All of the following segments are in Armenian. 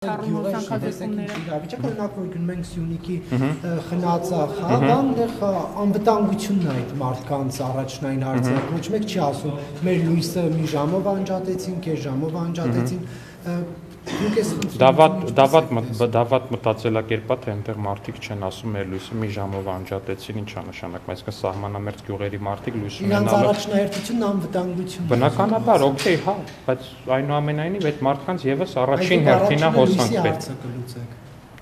Իրավիճակը օրինակ որ գնում ենք Սյունիքի խնածախ, բան դեռ անվտանգությունն է այդ մարդկանց առաջնային հարցը, ոչ մեկ չի ասում մեր լույսը մի ժամով անջատեցին, կես ժամով անջատեցին, Դավատ մտածելակերպա թե այնտեղ մարդիկ չեն ասում մեր լույսը մի ժամով անջատեցին, ինչա նշանակում, այսինքն սահմանամերձ գյուղերի մարդիկ լույս ունենալով իրանց առաջնահերթությունն անվտանգություն։ Բնականաբար, օքեյ, հա, բայց այնուամենայնիվ այդ մարդկանց եւս առաջին հերթին է հոսանք պետք։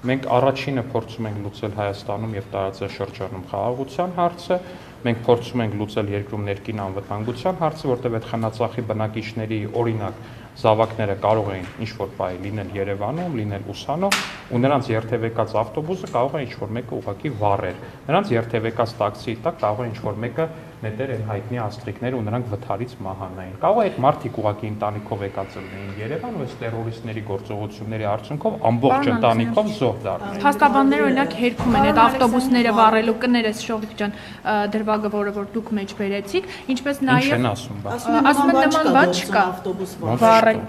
Մենք առաջինը փորձում ենք լուծել Հայաստանում եւ տարածաշրջանում խաղաղության հարցը, մենք փորձում ենք լուծել երկրում ներքին անվտանգության հարցը, որտեղ այդ խնածախի բնակիչների օրինակ զավակները կարող էին ինչ-որ բայ լինել Երևանում, լինել Ուսանում, ու նրանց երթևեկած ավտոբուսը կարող է ինչ-որ մեկը ուղղակի վառեր։ Նրանց երթևեկած տաքսիի տակ կարող է ինչ-որ մեկը նետեր այն հայտնի աստղիկներ ու նրանք վթարից մահանային։ Կարող է այդ մարդիկ ուղղակի ընտանիքով եկած լինեին Երևան ու այս տերորիստների գործողությունների արդյունքով ամբողջ ընտանիքով զոհ դառնային։ Փաստաբանները օրինակ հերքում են այդ ավտոբուսները վառելու կներես Շողիկ ջան դրվագը, որը որ դուք մեջ բերեցիք, ինչպես նաև Ինչ են ասում, ասում են նման բան չկա։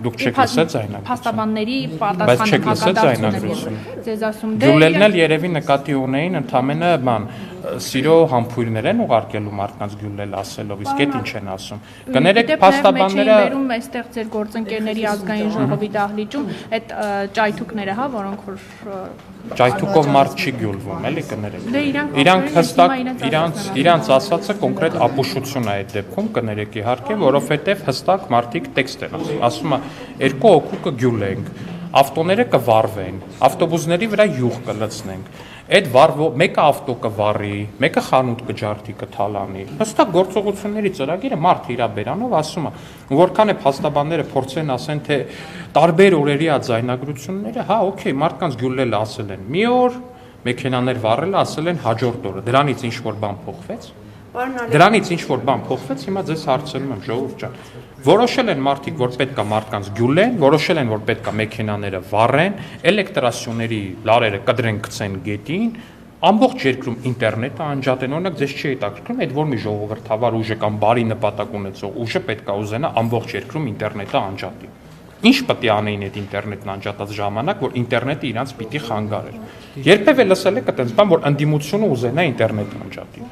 Դուք չեք լսել ձայնագրությունը։ Փաստաբանների պատասխանը հակադարձություն ձեզ ասում Գյուլելն էլ երևի նկատի ունեին ընդամենը բան սիրո համբույրներ են ուղարկելու մարդկանց գյուլել ասելով, իսկ այդ ինչ են ասում։ Կներեք փաստաբանները վերում այստեղ ձեր գործընկերների ազգային ժողովի դահլիճում այդ ճայթուկները, հա, որոնք որ ճայթուկով մարդ չի գյուլվում, էլի կներեք։ Իրանք հստակ իրանց ասածը կոնկրետ ապուշություն է այդ դեպքում, կներեք իհարկե, որովհետև հստակ մարդիկ տեքստ են ասում, երկու օգու կգյուլենք, ավտոները կվառվեն, ավտոբուսների վրա յուղ կլցնենք։ Այդ մեկը ավտո կվառի, մեկը խանութ կջարդի, կթալանի։ Հստակ գործողությունների ծրագիրը մարդը իր բերանով ասում է, որքան է փաստաբանները փորձեն ասեն, թե տարբեր օրերի ձայնագրությունները, հա, օքեյ, մարդկանց գյուլել ասել են մի օր, մեքենաներ վառել ասել են հաջորդ օրը։ Դրանից ինչ որ բան փոխվեց։ Դրանից ինչ որ բան փոխվեց, հիմա ձեզ հարցնում եմ, ժողովուրդ ջան։ Որոշել են մարդիկ, որ պետք է մարդկանց գյուլեն, որոշել են, որ պետք է մեքենաները վառեն, էլեկտրասյուների լարերը կդրեն գցեն գետին, ամբողջ երկրում ինտերնետը անջատեն, օրինակ ձեզ չի հետաքրքրում, այդ որ մի ժողովրդավար ուժը կամ բարի նպատակ ունեցող ուժը պետք է ուզենա ամբողջ երկրում ինտերնետը անջատի։ Ինչ պետք է անեին այդ ինտերնետն անջատած ժամանակ, որ ինտերնետը իրանց պիտի խանգարեր։ Երբևէ լսել եք այդպես բան, որ ընդդիմությունը ուզենա ինտերնետը անջատի։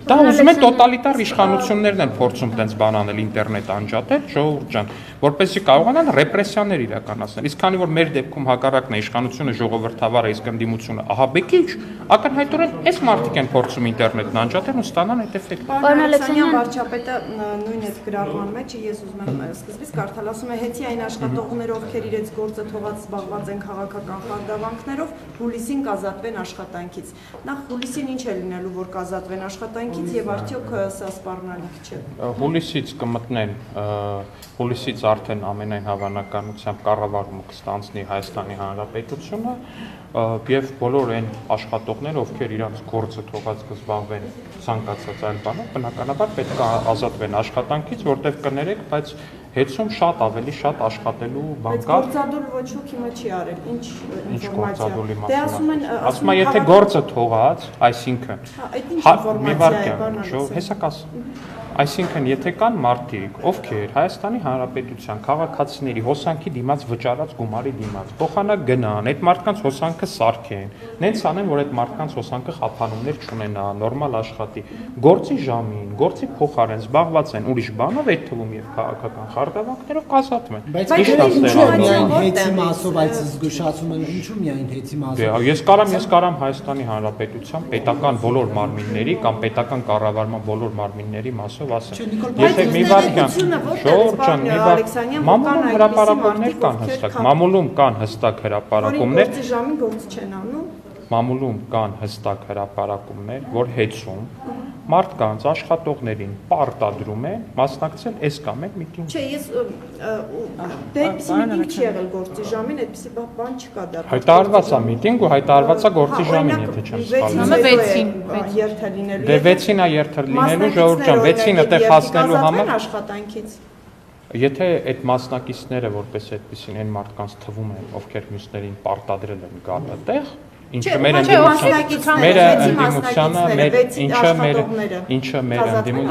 Դա ուզում են տոտալիտար իշխանություններն են փորձում տենց բան անել ինտերնետ անջատել, ժողովուրդ ջան, որպեսզի կարողանան ռեպրեսիաներ իրականացնել։ Իսկ քանի որ մեր դեպքում հակառակն է իշխանությունը ժողովրդավարը, իսկ ընդդիմությունը ահաբեկիչ, ակնհայտորեն այս մարդիկ են փորձում ինտերնետն անջատել ու ստանան այդ էֆեկտը։ Պարոն Ալեքսանյան, վարչապետը նույն այդ գրառման մեջ ես ուզում եմ սկզբից կարդալ, ասում է հեծի այն աշխատողները, ովքեր իրենց գործը թողած զբաղված են քաղաքական խանդավանքներով, հուլիսին կազատվեն աշխատանքից։ Նախ հուլիսին ինչ է լինելու, որ կազատվեն աշխատանքից եւ արդյոք սա սպառնալիք չէ։ Հուլիսից կմտնեն, հուլիսից արդեն ամենայն հավանականությամբ կառավարումը կստանձնի Հայաստանի Հանրապետությունը եւ բոլոր այն աշխատողները, ովքեր իրենց գործը թողած կզբաղվեն ցանկացած այլ բանով, բնականաբար պետք է ազատվեն աշխատանքից, որտեղ կներեք, բայց հեծում շատ ավելի շատ աշխատելու բան կա։ Բայց գործադուլ ոչ ոք հիմա չի արել, ինչ գործադուլի ինֆորմացիա։ Դե ասում են եթե գործը թողած, այսինքն այդ ինչ ինֆորմացիա է, Այսինքն, եթե կան մարդիկ, ովքեր Հայաստանի Հանրապետության քաղաքացիների հոսանքի դիմաց վճարած գումարի դիմաց փոխանակ գնան, այդ մարդկանց հոսանքը սարքեն, նենց անեն, որ այդ մարդկանց հոսանքը խափանումներ չունենա, նորմալ աշխատի, գործի ժամին, գործի փոխարեն զբաղված են ուրիշ բանով, այդ թվում եւ քաղաքական խարդավանքներով կազատվեն։ Բայց ինչու միայն հեծի մասով այդ զգուշացում են, ինչու միայն հեծի մասով։ Ես կարամ Հայաստանի Հանրապետության պետական բոլոր մարմինների կամ պետական կառավարման բոլոր մարմինների մասով Եթե մի վարքյան, ժողովուրդ ջան, մի վարքյան, մամուլում հրապարակումներ կան հստակ, մամուլում կան հստակ հրապարակումներ, մամուլում կան հստակ հրապարակումներ, որ հեծում մարդկանց աշխատողներին պարտադրում են մասնակցել այս կամ այն միտինգ։ Չէ, ես դե այդպիսի միտինգ չի եղել գործի ժամին, այդպիսի բան չկա դա։ Հայտարարված է միտինգ ու հայտարարված է գործի ժամին, եթե չեմ սխալվում։ Դե 6-ին է երթը լինելու, ժողովուրդ ջան, 6-ին այդտեղ հասնելու համար աշխատանքից։ Եթե այդ մասնակիցները որպես այդպեսին այն մարդկանց թվում են, ովքեր մյուսներին պարտադրել են գալ այդտեղ, Ինչը մեր ընդդիմությանը,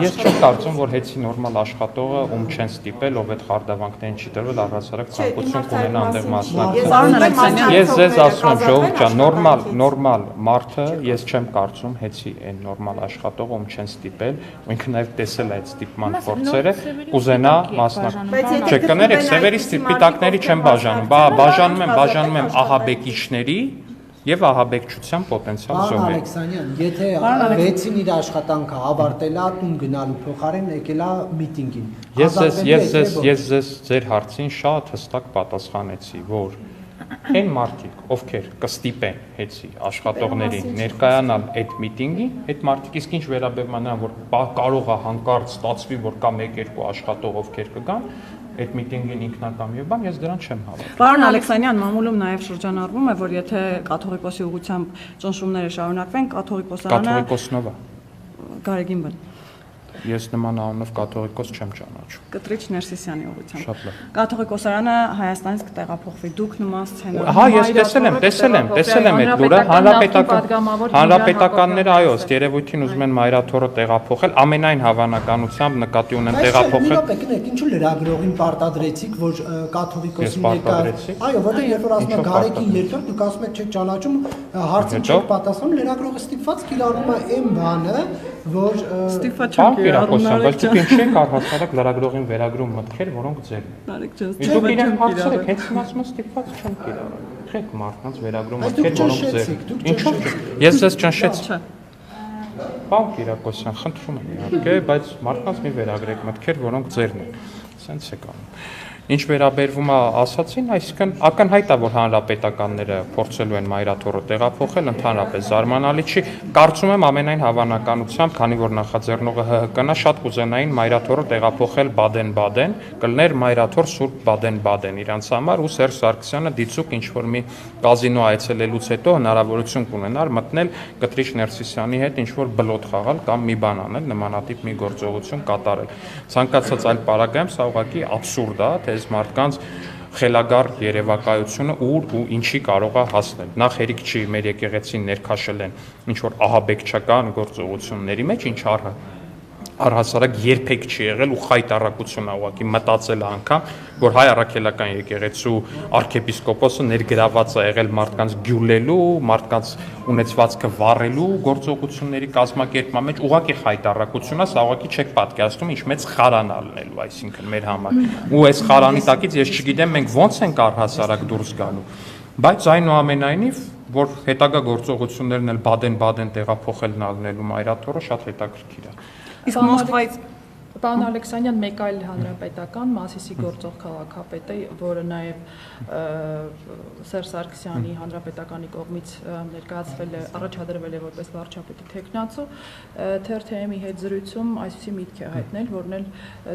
ես չեմ կարծում, որ հեծի նորմալ աշխատողը ում չեն ստիպել, ով այդ խարդավանքներին չի տրվել, առհասարակ ցանկություն կունենա այնտեղ մասնակցել։ Ես ձեզ ասում եմ, ժողովուրդ ջան, նորմալ մարդը, ես չեմ կարծում հեծի այն նորմալ աշխատողը, ում չեն ստիպել, ու ինքը նաև տեսել է այդ ստիպման փորձերը, կուզենա մասնակցել։ Չէ, կներեք, սևերի ստիպիտակների չեմ բաժանում եմ ահաբեկիչների եւ ահաբեկչության պոտենցիալ Պարոն զոհերի։ Ալեքսանյան, եթե վեցին իր աշխատանքը ավարտել է, տուն գնալու փոխարեն եկել է միտինգին։ Ես ձեզ ձեր հարցին շատ հստակ պատասխանեցի, որ այն մարդիկ, ովքեր կստիպեն հեծի աշխատողներին ներկայանալ այդ միտինգին, այդ մարդիկ իսկ ինչ վերաբերում է նրան, որ կարող է հանկարծ ստացվի, որ կա 1-2 աշխատող ովքեր կգան, այդ միտինգին ինքնակամ եւ բան, ես դրան չեմ հավատում։ Պարոն Ալեքսանյան, մամուլում նաև շրջանառվում է, որ եթե կաթողիկոսի ուղղությամբ ճնշումները շարունակվեն, Կաթողիկոսնով է։ Գարեգին բան։ Ես նման անունով կաթողիկոս չեմ ճանաչում։ Կտրիչ Ներսիսյանի ուղղությամբ։ Շատ լավ։ Կաթողիկոսարանը Հայաստանից կտեղափոխվի։ Դուք նման սցենարը։ Հա, ես տեսել եմ այդ լուրը, հանրապետականները, այո, ըստ երևույթին ուզում են Մայրաթորը տեղափոխել, ամենայն հավանականությամբ նկատի ունեն տեղափոխել։ Ինչու լրագրողին պարտադրեցիք, որ կաթողիկոսի ներկայացնի։ Այո, որտեղ երբ որ ասում եք Գարեգին երկրորդ, դուք ասում եք չեք ճանաչում, հարցին չեք պատասխանում, լրագրողը ստիպված կիրառում է այն բանը, որ Ստիպված չեմ կիրառում, բայց դուք ինչի եք առհասարակ լրագրողին վերագրում մտքեր, որոնք ձեր։ Դուք իրեն հարցրեք, հենց ասում ստիպված չեմ կիրառում։ Եք մարդկանց վերագրում մտքեր, որոնք ձեր։ Ինչու՞։ Ես ձեզ ճնշեցի։ Պարոն Կիրակոսյան, խնդրում եմ իհարկե, բայց մարդկանց մի վերագրեք մտքեր, որոնք ձերն են։ Սենց է կանում։ Ինչ վերաբերվում է ասացին, այսինքն ակնհայտ է, որ հանրապետականները փորձելու են Մայրաթորը տեղափոխել, ընդհանրապես զարմանալի չի։ Կարծում եմ ամենայն հավանականությամբ, քանի որ նախաձեռնողը ՀՀԿ-ն է, շատ կուզենային Մայրաթորը տեղափոխել Բադեն-Բադեն, կլներ Մայրաթոր Սուրբ Բադեն-Բադեն իրանց համար, ու Սերժ Սարգսյանը դիցուկ ինչ որ մի կազինո այցելելուց հետո հնարավորություն կունենար մտնել Կտրիչ Ներսիսյանի հետ ինչ որ բլոտ խաղալ կամ մի բան անել, նմանատիպ մի գործողություն կատարել։ Ցանկացած այլ պարագայում սա ուղղակի աբսուրդ է, թե մարդկանց խելագար երևակայությունը ուր ու ինչի կարող է հասնել։ Նախ հերիք չի մեր եկեղեցին ներքաշել են ինչ որ ահաբեկչական գործողությունների մեջ, ինչ առհասարակ երբեք չի եղել ու խայտարակություն է ուղղակի մտածել անգամ, որ Հայ առաքելական եկեղեցու arczepiskopos-ը ներգրաված է եղել մարդկանց գյուլելու, մարդկանց ունեցվածքը վառելու գործողությունների կազմակերպման մեջ, ուղղակի խայտարակություն է, սա ուղղակի չեք պատկերացնում ինչ մեծ խարան ալնելու, այսինքն մեր համար։ Ու այս խարանի տակից ես չգիտեմ մենք ոնց ենք առհասարակ դուրս գալու։ Բայց այնուամենայնիվ, որ հետագա գործողություններն էլ Բադեն-Բադեն տեղափոխելն ալնելու Մայրաթորը շատ հետաքրքիր է։ Իսկ Մոսկվայից Պարոն Ալեքսանյան, մեկ այլ հանրապետական Մասիսի գործող քաղաքապետը, որը նաև Սերժ Սարգսյանի հանրապետականի կողմից ներկայացվել է, առաջադրվել է որպես վարչապետի թեկնածու, TRT-ի հետ զրույցում այսպիսի միտք է հայտնել, որն էլ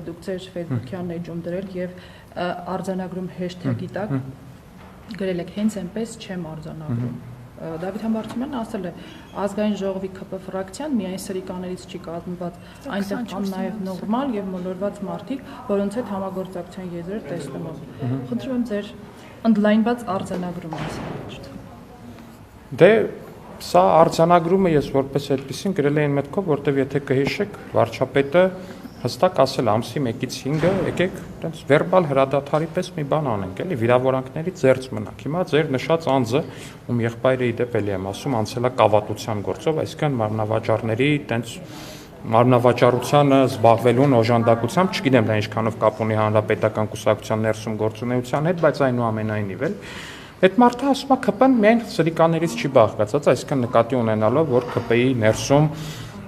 դուք ձեր Facebook-յան էջում դրել եւ արձանագրում hashtag-ի տակ գրել եք հենց այնպես չեմ արձանագրում։ Դավիթ Համբարձումյանը ասել է ազգային ժողովի ԿՊ ֆրակցիան միայն սրիկաներից չի կազմված, այնտեղ կան նաև նորմալ եւ մոլորված մարդիկ, որոնց հետ համագործակցության եզրեր տեսնում եմ։ Խնդրում եմ ձեր ընդլայնված արձանագրումը ասել։ Դե սա արձանագրումը ես որպես այդպեսին գրել եմ մտքով, որտեվ եթե կհիշեք, վարչապետը հստակ ասել ամսի 1-ից 5-ը եկեք այտենց վերբալ հրադադարի պես մի բան անենք, էլի վիրավորանքներից զերծ մնանք։ Հիմա ձեր նշած անձը, ում եղբայրը իդեպ էլի եմ ասում, անցել է կավատության գործով, այսինքն մարմնավաճառների այտենց մարմնավաճառությանը զբաղվելուն օժանդակությամբ, չգիտեմ դա ինչքանով կապ ունի հանրապետական կուսակցության ներսում գործունեության հետ, բայց այնուամենայնիվ էլ այդ մարդը ասում է ԿՊ-ն միայն սրիկաներից չի բաղկացած, այսինքն նկատի ունենալով, որ ԿՊ-ի ներսում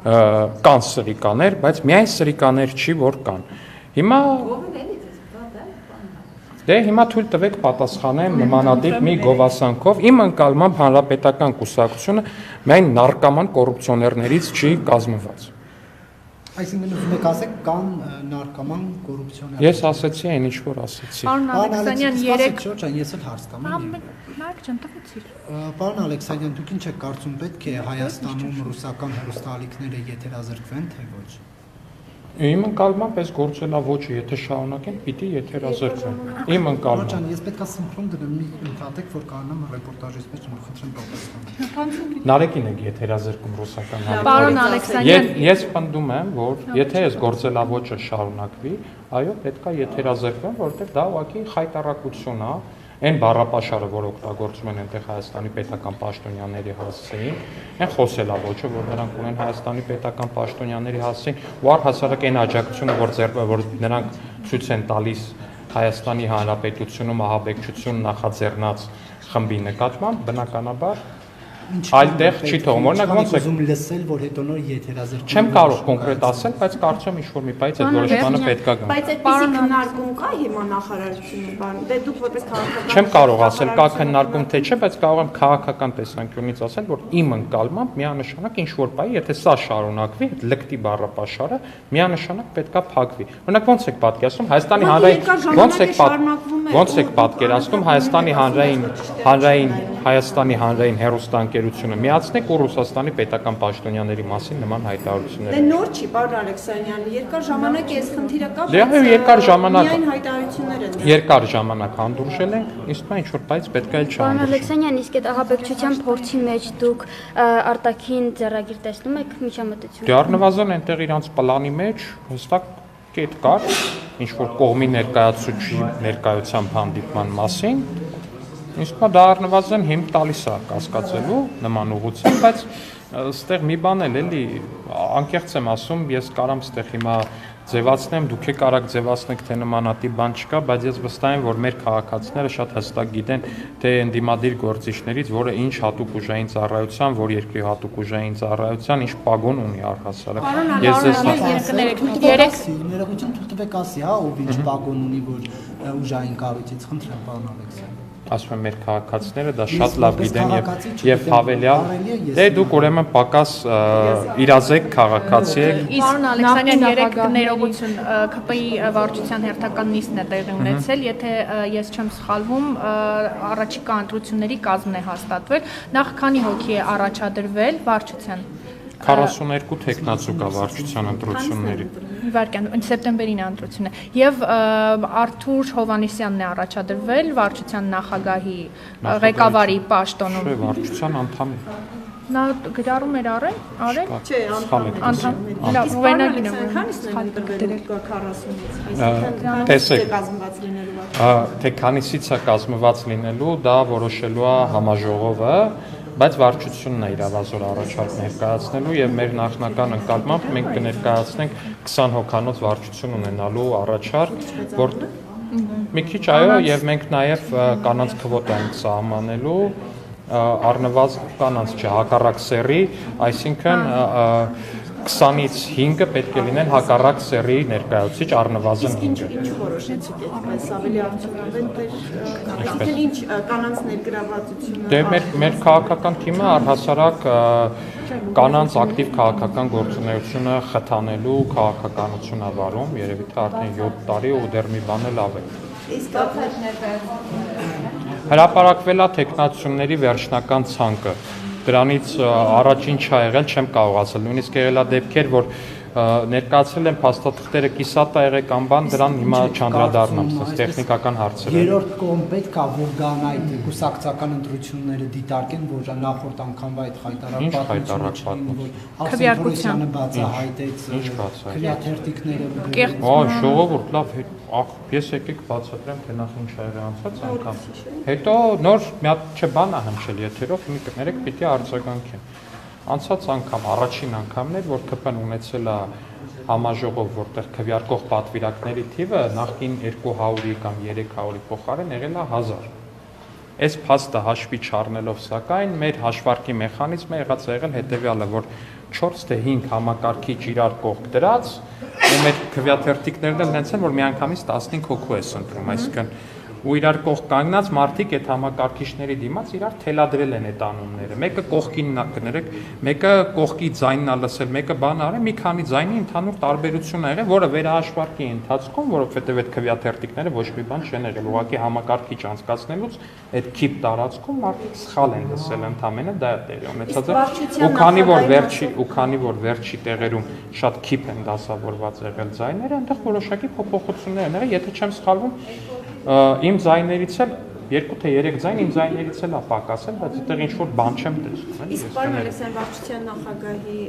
կան սրիկաներ, բայց միայն սրիկաներ չի, որ կան։ Հիմա հիմա թույլ տվեք պատասխանեմ նմանատիպ մի գովասանքով, իմ ընկալմամբ հանրապետական կուսակցությունը միայն նարկոման կոռուպցիոներներից չի կազմված։ Այսինքն ուզում եք ասեք կան նարկոման կոռուպցիոներ։ Ես ասեցի այն ինչ որ ասեցի։ Պարոն Ալեքսանյան, ես էլ հարց տամ։ Պարոն Ալեքսանյան, դուք ինչ եք կարծում, պետք է Հայաստանում ռուսական հեռուստաալիքները եթերազրկվեն, թե ոչ։ Իմ ընկալմամբ այս գործելավոճը եթե շարունակեն, պիտի եթերազրկվեն։ Իմ ընկալմամբ։ Ջան, ես պետք է սինխրոն դնեմ մի ընդհատեք, որ կարողանամ ռեպորտաժից մեջ խնդրեմ պատասխանել։ Նարեկին եք եթերազրկում ռուսական Պարոն Ալեքսանյան, Ես պնդում եմ, որ եթե այս գործելավոճը շարունակվի, այո, պետք է եթերազրկվեն, որովհետև դա ուղղակի խայտառակություն է, այն բառապաշարը, որ օգտագործում են այնտեղ Հայաստանի պետական պաշտոնյաների հասցեին, այն խոսելավոճը, որ նրանք ունեն Հայաստանի պետական պաշտոնյաների հասցեին, ու առհասարակ այն աջակցությունը, որ նրանք ցույց են տալիս Հայաստանի Հանրապետությունում ահաբեկչություն նախաձեռնած խմբի նկատմամբ, բնականաբար այլտեղ չի թողում, օրինակ ոնց է ուզում լսել, որ հետո նոր եթերազրկում։ Չեմ կարող կոնկրետ ասել, բայց կարծում ինչ-որ մի պայծ այդ որոշ բանը պետք է գա։ Բայց այդպիսի քննարկում կա հիմա նախարարությունում, բան։ Դե դուք որպես քաղաքական Չեմ կարող ասել կա քննարկում թե չէ, բայց կարող եմ քաղաքական տեսանկյունից ասել, որ իմ ընկալմամբ միանշանակ ինչ-որ պահի, եթե սա շարունակվի, այդ լկտի բառապաշարը միանշանակ պետքա փակվի։ Օրինակ ոնց եք պատկերացնում Հայաստանի հանրային հեռուստաընկերությունը միացնեք ու Ռուսաստանի պետական պաշտոնյաների մասին նման հայտարարություններ։ Դե նոր չի, պարոն Ալեքսանյան, երկար ժամանակ է այս խնդիրը կա, բայց երկար ժամանակ միայն հայտարարություններ են։ Երկար ժամանակ հանդուրժել են, իսկ նա ինչ-որ բայց պետք է էլ Պարոն չհանդուրժի։ Ալեքսանյան, իսկ այդ ահաբեկչության փորձի մեջ դուք արտաքին ձեռագիր տեսնում եք միջամտություն։ Դե առնվազն այնտեղ իրանց պլանի մեջ հստակ կետ կար, ինչ-որ կողմի ներկայությամբ հանդիպման մասին, իսկ դա առնվազն հիմք տալիս է կասկածելու նման ուղղությամբ, բայց այստեղ մի բան էլ էլի անկեղծ եմ ասում, ես կարամ այստեղ հիմա ձևացնեմ, դուք եք արագ ձևացնեք, թե նմանատիպ բան չկա, բայց ես վստահ եմ, որ մեր քաղաքացիները շատ հստակ գիտեն, թե ընդդիմադիր գործիչներից, որը ինչ հատուկ ուժային ծառայության, որ երկրի հատուկ ուժային ծառայության, ինչ պագոն ունի առհասարակ։ Ներողություն թույլ տվեք ասի, հա, ով ինչ պագոն ունի, որ ուժային կառույցից, խնդրեմ, պարոն Ալեքսյան։ Ասում եմ մեր քաղաքացիները դա շատ լավ գիտեն եւ հավելյալ դե դուք ուրեմն պակաս իրազեկ քաղաքացի եք Պարոն Ալեքսանյան, երեք ներողություն ԿՊ-ի վարչության հերթական նիստն է տեղի ունեցել, եթե ես չեմ սխալվում, առաջիկա ընտրությունների կազմն է հաստատվել, նախ քանի հոգի է առաջադրվել վարչության 42 տեխնացու կա վարչության ընտրությունների վարկյան սեպտեմբերին ընտրությունը եւ Արթուր Հովանեսյանն է առաջադրվել վարչության նախագահի ղեկավարի պաշտոնում վարչության անդամ նա գրառում էր արել Չէ, անդամ լավ վերնագին է քանիսն են ընտրվել 40-ից, տեսեք կազմված լինելու թե քանիսից է կազմված լինելու դա որոշելու է համաժողովը բայց վարչությունն է իրավազոր առաջարկ ներկայացնելու եւ մեր նախնական ընկալմամբ մենք կներկայացնենք 20 հոգանոց վարչություն ունենալու առաջարկ, որ մի քիչ այո եւ մենք նաեւ կանանց քվոտա ենք սահմանելու առնվազն կանանց հակառակ սեռի, այսինքն 20-ից 5-ը պետք է լինեն հակառակ սեռի ներկայացուցիչ առնվազն 5-ը։ Ինչ որոշեցիք այդպես ավելի արդյունավետ էր ինչ կանանց ներգրավվածությունը։ Դե մեր քաղաքական թիմը առհասարակ կանանց ակտիվ քաղաքական գործունեությունը խթանելու քաղաքականություն է վարում, երևի թե արդեն 7 տարի ու դեռ մի բան էլ ավել։ Իսկ այդ ներկայացումը Հրապարակվել է տեխնացությունների վերջնական ցանկը։ Դրանից առաջին չի եղել, չեմ կարող ասել, նույնիսկ եղել է դեպքեր, որ ներկայացրել են փաստաթղթերը կիսատ ա եղել կամ բան, դրան հիմա չանդրադառնամ, սա տեխնիկական հարցեր են։ Երրորդ կողմ պետք է որ գան այդ կուսակցական ընտրությունները դիտարկեն, որ նախորդ անգամվա այդ խայտարակ պատմությունը բացահայտեց քրեաթերթիկները։ Ժողովուրդ, լավ, ես եկեք բացատրեմ, թե նախ ինչ ա եղել անցած անգամ։ Հետո նոր մի հատ չէ բան ա հնչել եթերով, մի կներեք պիտի արձագանքեմ։ Անցած անգամ առաջին անգամն էր, որ ԿՊ-ն ունեցել է համաժողով, որտեղ քվեարկող պատվիրակների թիվը նախկին 200-ի կամ 300-ի փոխարեն եղել է 1000։ Այս փաստը հաշվի չառնելով սակայն մեր հաշվարկի մեխանիզմը եղած է եղել հետեւյալը, որ 4 թե 5 համակարգիչ իրար կողք դրած ու մեր քվեաթերթիկներն էլ նենց են, որ միանգամից 15 հոգու է ընտրում, այսինքն ու իրար կողք կանգնած մարդիկ այդ համակարգիչների դիմաց իրար թելադրել են այդ անունները։ Մեկը կողքինն է կներեք, մեկը կողքի ձայնն է լսել, մեկը բան արել, մի քանի ձայնի ընդհանուր տարբերություն ա եղել, որը վերահաշվարկի ընթացքում, որովհետև այդ քվեաթերթիկները ոչ մի բան չեն եղել, ուղղակի համակարգիչ անցկացնելուց այդ քիպ տարածքում մարդիկ սխալ են լսել ընդամենը դա է տեղի ունեցած է։ Ու քանի որ վերջի տեղերում շատ քիպ են դասավորված եղել ձայները, այնտեղ որոշակի փոփոխություններ են եղել, եթե չեմ սխալվում, իմ ձայներից էլ 2 թե 3 ձայն իմ ձայներից էլ է պակասել, բայց այդտեղ ինչ որ բան չեմ տեսնում։ Իսկ պարոն Ալեքսյան Վարչության նախագահի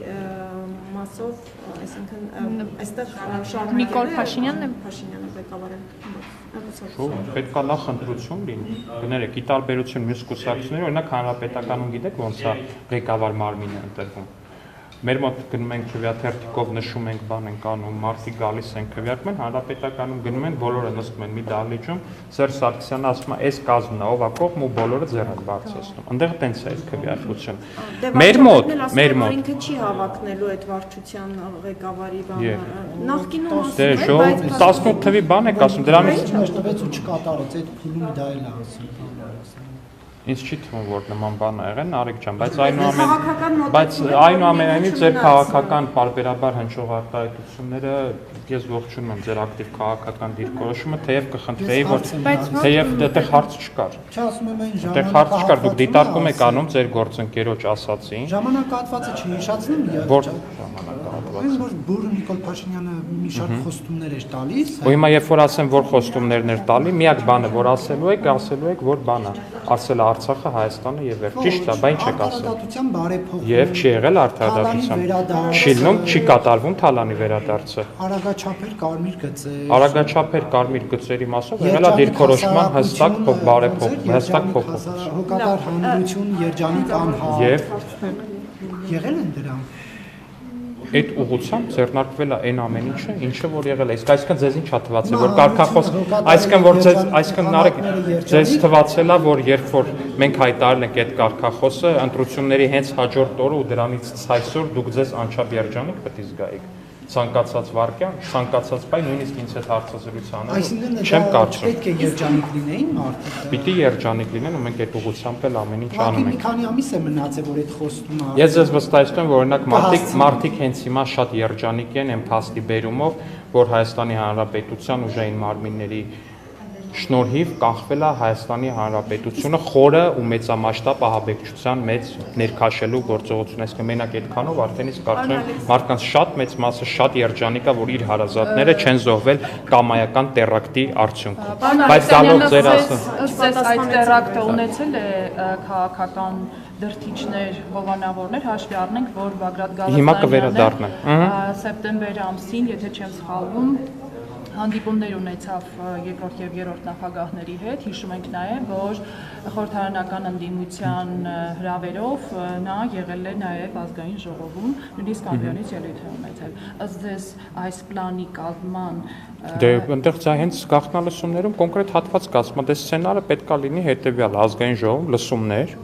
մասով, այսինքն այստեղ շարունակել Նիկոլ Փաշինյանն է ղեկավարել։ Պետք է լավ խնդրություն լինի։ Գներեք, ի տարբերություն մյուս կուսակցությունների, օրինակ Հանրապետականում գիտեք ոնց է ղեկավար մարմինը ընտրվում։ Մեր մոտ գնում ենք քվեաթերթիկով նշում ենք բան ենք անում, մարդիկ գալիս են քվեարկում, Հանրապետականում գնում են, բոլորը նստում են մի դահլիճում, Սերժ Սարգսյանը ասում է, «Էս կազմն է, ով է կողմ» ու բոլորը ձեռ են բարձրացնում։ Այնտեղ տենց է այդ քվեարկությունը։ Մեր մոտ ինքը չի հավակնելու այդ վարչության ղեկավարի բանը։ Նախկինում Դե ասում էր, բայց 18 թվի բան եք ասում, դրանից տվեց ու չկատարեց այդ փուլում դա էլ ասում։ Ինձ չի թվում, որ նման բան ա եղել, Նարեկ ջան, բայց այնուամենայնիվ ձեր քաղաքական պարբերաբար հնչող արտահայտությունները ես ողջունում եմ ձեր ակտիվ քաղաքական դիրքորոշումը, թեև կխնդրեի, որ թեև դեռ հարց չկար։ Չասում եմ այն Դեռ հարց չկար, դուք դիտարկում եք անում ձեր գործընկերոջ ասացին։ Ժամանակահատվածը չի հիշացնում Որ Այն որ բուրը Նիկոլ Փաշինյանը մի շարք խոստումներ էր տալիս։ Ու հիմա երբ որ ասեմ, որ խոստումներն էր տալի, միակ բանը, որ ասելու եք, որ բան է։ Ասել է Արցախը, Հայաստանը եւ վերջ։ Ճիշտ է, բա ինչ եք ասել։ Արդարադատության բարեփոխում։ Եվ չի եղել արդարադատության։ Չի լինում, չի կատարվում Թալանի վերադարձը։ Արագաչափեր կարմիր գծեր։ Արագաչափեր կարմիր գծերի մասով եղել է դիրքորոշման հստակ բարեփոխում, հստակ փոփոխություն։ Հոգատար հանրություն, երջանիկ անհատ։ Եվ եղել են դրանք։ այդ ուղղությամբ ձեռնարկվել է այն ամեն ինչը, ինչը որ եղել է։ Իսկ այսինքն ձեզ ինչ է թվացել, որ կարգախոս, այսինքն որ այսինքն Նարեկ ձեզ թվացել է, որ երբ որ մենք հայտարարել ենք այդ կարգախոսը, ընտրությունների հենց հաջորդ օրը ու դրանից այսօր դուք ձեզ անչափ երջանիկ պետք է զգայիք։ Ցանկացած վարքյան, ցանկացած բայ նույնիսկ ինձ հետ հարցազրույց անելու չեմ կարծում։ Պետք է երջանիկ լինեին մարդիկ։ Պիտի երջանիկ լինեն ու մենք այդ ուղղությամբ էլ ամեն ինչ անում Մի ենք։ քանի ամիս է մնացել, որ այդ խոստումը Ես ձեզ վստահեցնում եմ, որ օրինակ մարդիկ հենց հիմա շատ երջանիկ են այն փաստի բերումով, որ Հայաստանի Հանրապետության ուժային մարմինների շնորհիվ կանխվել է Հայաստանի Հանրապետությունը խորը ու մեծամասշտաբ ահաբեկչության մեծ ներքաշելու գործողություն, այսինքն մենակ այդքանով արդեն իսկ կարծում եմ մարդկանց շատ մեծ մասը շատ երջանիկ է, որ իր հարազատները չեն զոհվել կամայական տերակտի արդյունքում։ Բայց գալով ձեր ըստ այդ տերակտը ունեցել է քաղաքական դրթիչներ, հովանավորներ, հաշվի առնենք, որ Բագրատ Գալստանյանը սեպտեմբեր ամսին, եթե չեմ սխալվում, հանդիպումներ ունեցավ երկրորդ եւ երրորդ նախագահների հետ, հիշում ենք նաեւ, որ խորհրդարանական ընդդիմության հրավերով նա եղել է նաեւ ազգային ժողովում, նույնիսկ ամբիոնից ելույթ է ունեցել։ Ըստ ձեզ այս պլանի կազմման Դե այնտեղ դա հենց գաղտնալսումներում կոնկրետ հատված կազմա, դե սցենարը պետքա լինի հետեւյալ ազգային ժողովում լսումներ,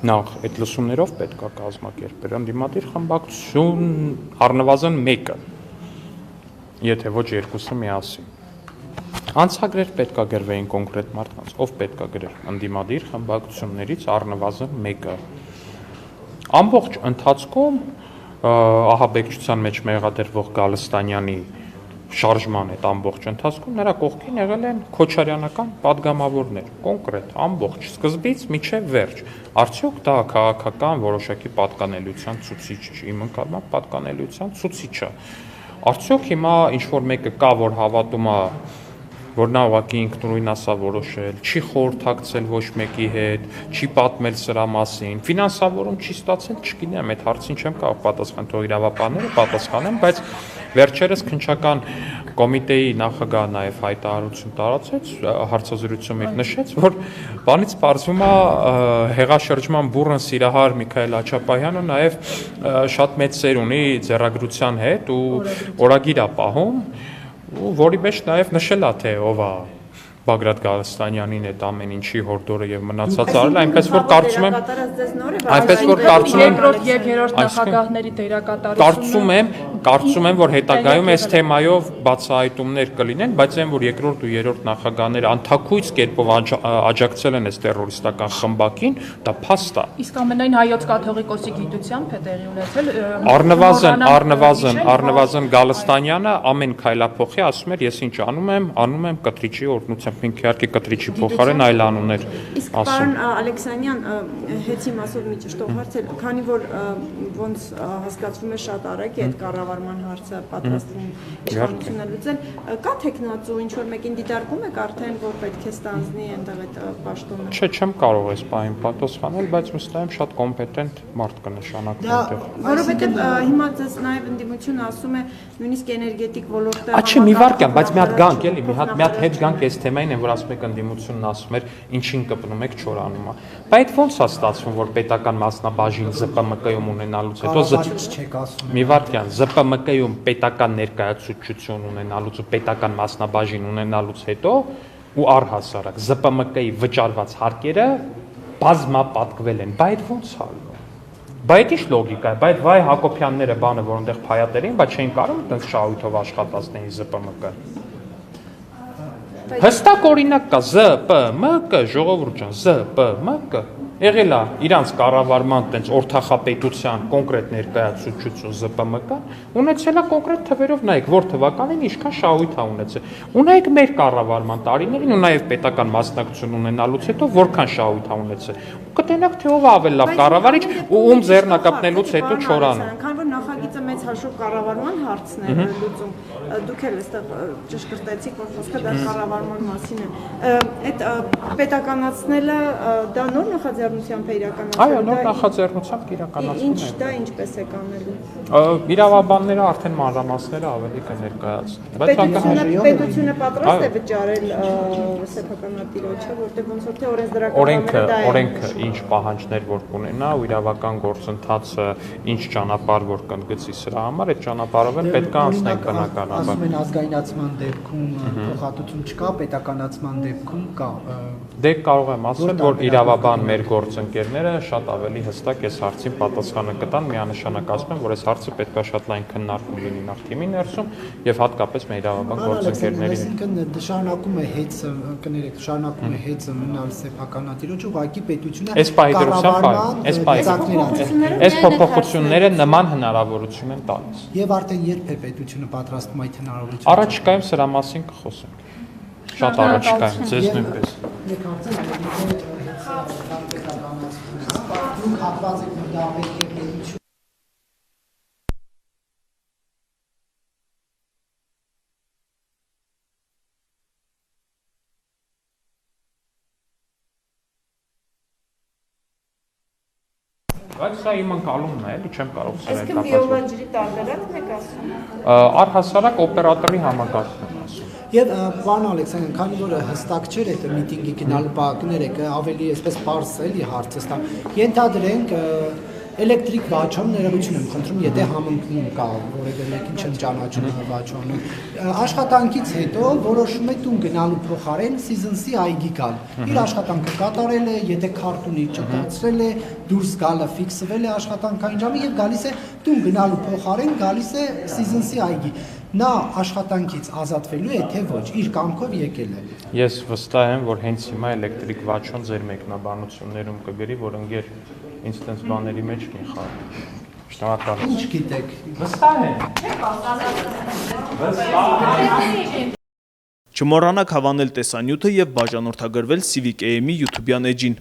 նախ այդ լսումներով պետքա կազմակերպել ընդդիմադիր խմբակցություն առնվազն մեկը Եթե ոչ երկուսը միասին։ Անցագրեր պետքա գրվեին կոնկրետ մարդկանց, ով պետքա գրեր ընդդիմադիր խմբակցություններից առնվազն մեկը։ Ամբողջ ընթացքում ահաբեկչության մեջ մեղադրվող Գալստանյանի շարժման այդ ամբողջ ընթացքում նրա կողքին եղել են քոչարյանական падգամավորներ, կոնկրետ ամբողջ սկզբից մինչև վերջ։ Արդյոք դա քաղաքական որոշակի պատկանելիության ցուցիչ չի, իմ ընկալմամբ պատկանելիության ցուցիչ է։ Արդյոք հիմա ինչ-որ մեկը կա, որ հավատում է, որ նա ուղղակի ինքնուրույն ասա որոշել, չի խորհրդակցել ոչ մեկի հետ, չի պատմել սրա մասին, ֆինանսավորում չի ստացել, չգիտեմ, այդ հարցին չեմ կարող պատասխանել, թող իրավապահները պատասխանեն, բայց վերջերս քննչական կոմիտեի նախագահը նաև հայտարարություն տարածեց, հարցազրույցում իր նշեց, որ բանից պարզվում է հեղաշրջման բուռն սիրահար Միքայել Աչապահյանը նաև շատ մեծ սեր ունի ձեռագրության հետ ու օրագիր է պահում, որի մեջ նաև նշել է թե ով է Բագրատ Գալստանյանին այդ ամեն ինչի հորդորը եւ մնացածը արել, այնպես որ կարծում եմ, երկրորդ եւ երրորդ նախագահների դերակատարությունը կարծում եմ, որ հետագայում այս թեմայով բացահայտումներ կլինեն, բայց այն որ երկրորդ ու երրորդ նախագահները անթաքույց կերպով աջակցել են այս terroristական խմբակին, դա փաստ է։ Իսկ ամենայն հայոց կաթողիկոսի գիտությամբ է տեղի ունեցել առնվազն Գալստանյանը ամեն քայլափոխի ասում էր ես ինչ անում եմ կտրիչի օրհնությամբ, ինքը իհարկե կտրիչի փոխարեն այլ անուններ Իսկ պարոն Ալեքսանյան, հեծի մասով մի ճշտով հարց էր, քանի որ ոնց հասկացվում է շատ արագ է այդ կառավարման հարցը պատրաստվում իշխանությունը լուծել, կա տեխնացու ինչ որ մեկին դիտարկում եք արդեն որ պետք է ստանձնի այնտեղ այդ պաշտոնը։ Չէ, չեմ կարող այս բանին պատասխանել, բայց վստահ եմ շատ կոմպետենտ մարդ կնշանակվի այդտեղ։ Որովհետև հիմա ձեզ նաև ընդդիմությունը ասում է նույնիսկ էներգետիկ ոլորտը։ Աչի մի վարքյան, բայց մի հատ գանք էլի, մի հատ հետ գանք այս թեմային, որ ասում եք ընդդիմությունն ասում էր ինչին կպնում եք չորանում է։ Բայց այդ ոնց է ստացվում, որ պետական մասնաբաժին ԶՊՄԿ-ում ունենալուց հետո մի վարքյան ԶՊՄԿ-ում պետական ներկայացուցչություն ունենալուց ու պետական մասնաբաժին ունենալուց հետո ու առհասարակ ԶՊՄԿ-ի վճարված հարկերը բազմապատկվել են։ Բայց ոնց է։ Բայց ի՞նչ լոգիկա է, բայց վայ Հակոբյանները բանը որ այնտեղ փայատեր էին, բայց չէին կարող այդպես շահույթով աշխատացնեին ԶՊՄԿ։ Հստակ օրինակ կա ԶՊՄԿ, ժողովուրդ ջան, ԶՊՄԿ եղել է իրանց կառավարման տենց օրթախապետության կոնկրետ ներկայացուցչություն ԶՊՄԿ, ունեցել է կոնկրետ թվերով նայեք, որ թվականին ինչքան շահույթ է ունեցել։ Ունայեք մեր կառավարման տարիներին ու նաև պետական մասնակցություն ունենալուց հետո որքան շահույթ է ունեցել։ Կտենակ թե ով է ավելի լավ կառավարիչ ու ում ձեռնակապնելուց հետո չորանում։ Քանի որ նախագիծը մեծ հաշվով կառավարման հարցն է լուծում, դուք էլ այստեղ ճշգրտեցիք, որ խոսքը դա կառավարման մասին է։ Այդ պետականացնելը դա նոր նախաձեռնությամբ է իրականացվել։ Այո, նոր նախաձեռնությամբ իրականացվում է։ Դա ինչպես է կանելու։ Իրավաբանները արդեն մանրամասները ավելի կներկայացնեն։ Բայց պետությունը պատրաստ է վճարել սեփականատիրոջը, որտեղ ոնց որ թե օրենսդրական օրենքը ինչ պահանջներ որ կունենա ու իրավական գործընթացը ինչ ճանապարհ որ կընդգծի սրա համար, այդ ճանապարհով էլ պետք է անցնենք բնականաբար։ Ասում են ազգայնացման դեպքում փոխհատուցում չկա, պետականացման դեպքում կա։ Դե կարող եմ ասել, որ իրավաբան մեր գործընկերները շատ ավելի հստակ այս հարցին պատասխանը կտան, միանշանակ ասում եմ, որ այս հարցը պետք է շատ լայն քննարկում լինի նախ թիմի ներսում եւ հատկապես մեր իրավաբան գործընկերների։ Այսինքն շարունակում է հեծը, կներեք, շարունակում է հեծը մնալ սեփականատիրոջ, ուղղակի պետությունը այս փոփոխությունները նման հնարավորություն են տալիս։ Եվ արդեն երբ է պետությունը պատրաստվում այդ հնարավորությունը։ Առաջիկայում սրա մասին կխոսենք։ Շատ առաջիկայում, ձեզ նույնպես։ Եք արդեն հատված եք դա պետք է պետություն Բայց սա իմ ընկալումն է, էլի չեմ կարող սրա Այսինքն բիոլոգիի տարբերակն եք ասում։ Առհասարակ օպերատորի համակարգն ասում։ Եվ պարոն Ալեքսանյան, քանի որ հստակ չէր այդ միտինգի գնալու բակներեք, ավելի այսպես պարզ էլի հարցը ստա։ Ենթադրենք էլեկտրիկ վաճառ ներողություն եմ խնդրում, եթե համընկնում կա, որևէ մեկին չեմ ճանաչում վաճառում։ Աշխատանքից հետո որոշում է տուն գնալու փոխարեն season-ի այգի գալ։ Իր աշխատանքը կատարել է, եթե քարտունի ճտացրել է, դուրս գալը ֆիքսվել է աշխատանքային ժամը եւ գալիս է տուն գնալու փոխարեն գալիս է season-ի այգի։ Նա աշխատանքից ազատվելու է, թե ոչ, իր կամքով եկել է։ Ես վստահ եմ, որ հենց հիմա էլեկտրիկ վաճառն ձեր մեկնաբանություններում կգրի, որ ընկեր ինձ տենց բաների մեջ մի խաղ։ Շնորհակալ եմ։ Ինչ գիտեք։ Վստահ եմ։ Չմոռանաք հավանել տեսանյութը եւ բաժանորդագրվել Civic AM-ի YouTube-յան էջին։